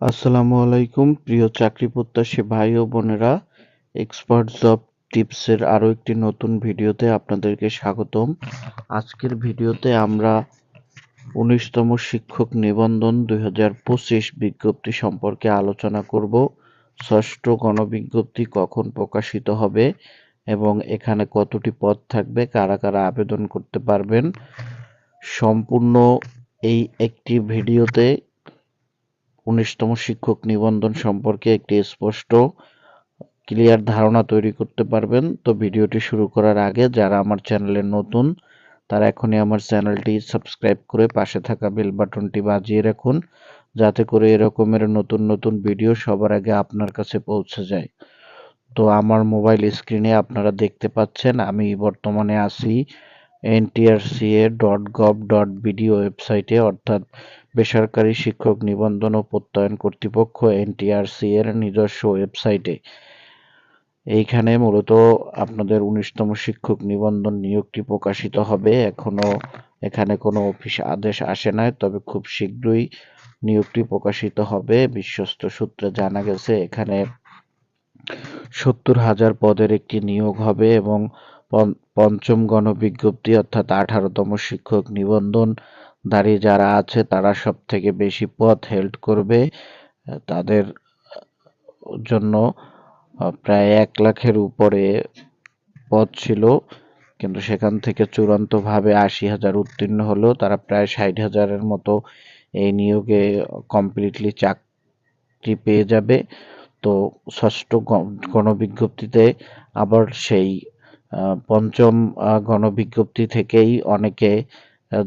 আসসালামু আলাইকুম প্রিয় চাকরি প্রত্যাশী ভাই ও বোনেরা। এক্সপার্ট জব টিপসের আরও একটি নতুন ভিডিওতে আপনাদেরকে স্বাগতম। আজকের ভিডিওতে আমরা ১৯তম শিক্ষক নিবন্ধন ২০২৫ বিজ্ঞপ্তি সম্পর্কে আলোচনা করব। ষষ্ঠ গণবিজ্ঞপ্তি কখন প্রকাশিত হবে এবং এখানে কতটি পদ থাকবে, কারা কারা আবেদন করতে পারবেন, সম্পূর্ণ এই একটি ভিডিওতে ১৯তম শিক্ষক নিবন্ধন সম্পর্কে একটি স্পষ্ট ক্লিয়ার ধারণা তৈরি করতে পারবেন। তো ভিডিওটি শুরু করার আগে যারা আমার চ্যানেলে নতুন তারা এখনই আমার চ্যানেলটি সাবস্ক্রাইব করে পাশে থাকা বেল বাটনটি বাজিয়ে রাখুন, যাতে করে এরকমের নতুন নতুন ভিডিও সবার আগে আপনার কাছে পৌঁছে যায়। তো আমার মোবাইল স্ক্রিনে আপনারা দেখতে পাচ্ছেন আমি বর্তমানে আছি ntrca.gov.bd ওয়েবসাইটে, অর্থাৎ বেসরকারি শিক্ষক নিবন্ধন ও প্রত্যয়ন কর্তৃপক্ষ এনটিআরসি এর নিজস্ব ওয়েবসাইটে। এইখানে মূলত আপনাদের ১৯তম শিক্ষক নিবন্ধন নিয়োগটি প্রকাশিত হবে। এখনো এখানে কোনো অফিস আদেশ আসে নাই, তবে খুব শীঘ্রই নিয়োগটি প্রকাশিত হবে। বিশ্বস্ত সূত্রে জানা গেছে এখানে ৭০,০০০ পদের একটি নিয়োগ হবে এবং পঞ্চম গণবিজ্ঞপ্তি অর্থাৎ ১৮তম শিক্ষক নিবন্ধনধারী যারা আছে তারা সব থেকে বেশি পদ হেল্ড করবে। তাদের জন্য প্রায় ১,০০,০০০-এর উপরে পদ ছিল, কিন্তু সেখান থেকে চূড়ান্তভাবে ৮০,০০০ উত্তীর্ণ হলেও তারা প্রায় ৬০,০০০-এর মতো এই নিয়োগে কমপ্লিটলি চাকরি পেয়ে যাবে। তো ষষ্ঠ গণবিজ্ঞপ্তিতে আবার সেই পঞ্চম গণবিজ্ঞপ্তি থেকেই অনেকে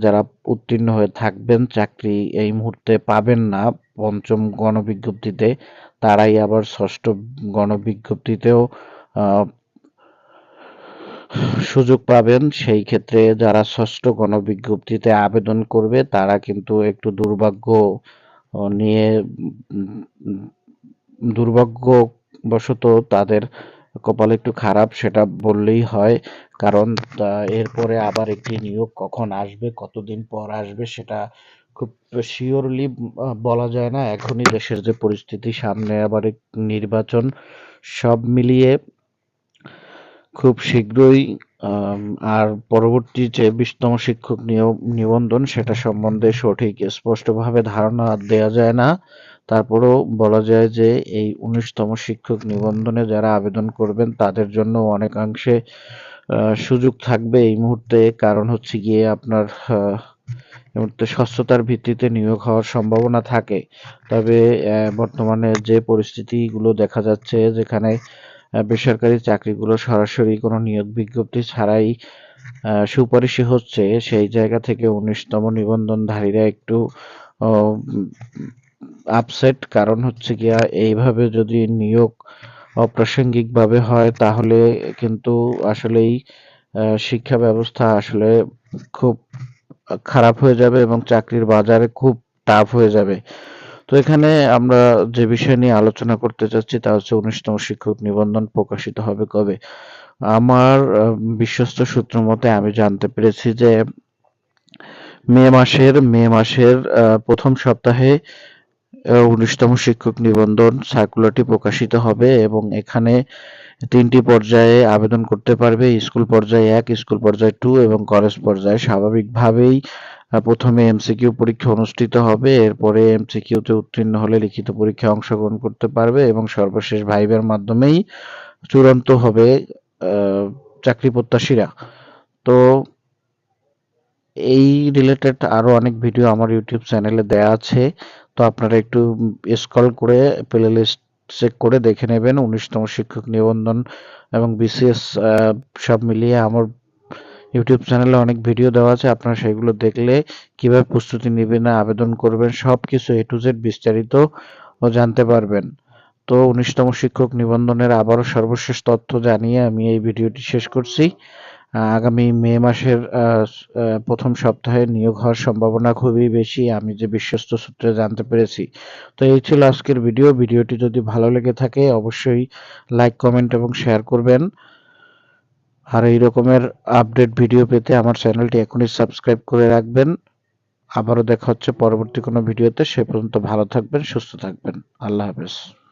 যারা উত্তীর্ণ হয়ে থাকবেন চাকরি এই মুহূর্তে পাবেন না পঞ্চম গণবিজ্ঞপ্তিতে, তারাই আবার ষষ্ঠ গণবিজ্ঞপ্তিতেও সুযোগ পাবেন। সেই ক্ষেত্রে যারা ষষ্ঠ গণবিজ্ঞপ্তিতে আবেদন করবে তারা কিন্তু একটু নিয়ে দুর্ভাগ্যবশত তাদের কপাল একটু খারাপ, সেটা বললেই হয়। কারণ এরপরে আবার একটি নিয়োগ কখন আসবে, কতদিন পর আসবে সেটা খুব শিওরলি বলা যায় না। এখনই দেশের যে পরিস্থিতি, সামনে আবার নির্বাচন, সব মিলিয়ে খুব শীঘ্রই আর পরবর্তী যে ২০তম শিক্ষক নিবন্ধন সেটা সম্বন্ধে সঠিক স্পষ্টভাবে ধারণা দেওয়া যায় না। তারপরেও বলা যায় যে এই ১৯তম শিক্ষক নিবন্ধনে যারা আবেদন করবেন তাদের জন্য অনেকাংশে সুযোগ থাকবে এই মুহূর্তে। কারণ হচ্ছে গিয়ে আপনার এই মুহূর্তে স্বচ্ছতার ভিত্তিতে নিয়োগ হওয়ার সম্ভাবনা থাকে। তবে বর্তমানে যে পরিস্থিতিগুলো দেখা যাচ্ছে, যেখানে বেসরকারি চাকরিগুলো সরাসরি কোনো নিয়োগ বিজ্ঞপ্তি ছাড়াই সুপারিশি হচ্ছে, সেই জায়গা থেকে ১৯তম নিবন্ধনধারীরা একটু আপসেট। কারণ হচ্ছে গিয়া এইভাবে যদি নিয়োগ অপ্রাসঙ্গিকভাবে হয় তাহলে কিন্তু আসলেই শিক্ষা ব্যবস্থা আসলে খুব খারাপ হয়ে যাবে এবং চাকরির বাজারে খুব টাফ হয়ে যাবে। তো এখানে আমরা যে বিষয় নিয়ে আলোচনা করতে চাচ্ছি তা হচ্ছে ১৯তম শিক্ষক নিবন্ধন প্রকাশিত হবে কবে। আমার বিশ্বস্ত সূত্র মতে আমি জানতে পেরেছি যে মে মাসের প্রথম সপ্তাহে ১৯তম শিক্ষক নিবন্ধন সার্কুলারটি প্রকাশিত হবে এবং এখানে ৩টি পর্যায়ে আবেদন করতে পারবে: স্কুল পর্যায়ে ১, স্কুল পর্যায়ে ২ এবং কলেজ পর্যায়ে। স্বাভাবিকভাবেই প্রথমে এমসিকিউ পরীক্ষা অনুষ্ঠিত হবে, এরপরে এমসিকিউতে উত্তীর্ণ হলে লিখিত পরীক্ষায় অংশগ্রহণ করতে পারবে এবং সর্বশেষ ভাইবার মাধ্যমেই চূড়ান্ত হবে চাকরি প্রত্যাশীরা। তো এই রিলেটেড আরো অনেক ভিডিও আমার ইউটিউব চ্যানেলে দেয়া আছে, তো আপনারা একটু স্ক্রল করে প্লে লিস্ট চেক করে দেখে নেবেন। ১৯তম শিক্ষক নিবন্ধন এবং বিসিএস সব মিলিয়ে আমার ইউটিউব চ্যানেলে অনেক ভিডিও দেওয়া আছে, আপনারা সেগুলো দেখলে কিভাবে প্রস্তুতি নেবেন, আবেদন করবেন, সবকিছু এ টু জেড বিস্তারিত জানতে পারবেন। তো ১৯তম শিক্ষক নিবন্ধনের আবারও সর্বশেষ তথ্য জানিয়ে আমি এই ভিডিওটি শেষ করছি। আগামী মে মাসের প্রথম সপ্তাহে নিয়োগ হওয়ার সম্ভাবনা খুবই বেশি, আমি যে বিশ্বস্ত সূত্রে জানতে পেরেছি। তো এই ছিল আজকের ভিডিও। ভিডিওটি যদি ভালো লেগে থাকে অবশ্যই লাইক, কমেন্ট এবং শেয়ার করবেন। আর এই রকমের আপডেট ভিডিও পেতে আমার চ্যানেলটি এখনই সাবস্ক্রাইব করে রাখবেন। আবারও দেখা হচ্ছে পরবর্তী কোনো ভিডিওতে। সে পর্যন্ত ভালো থাকবেন, সুস্থ থাকবেন। আল্লাহ হাফেজ।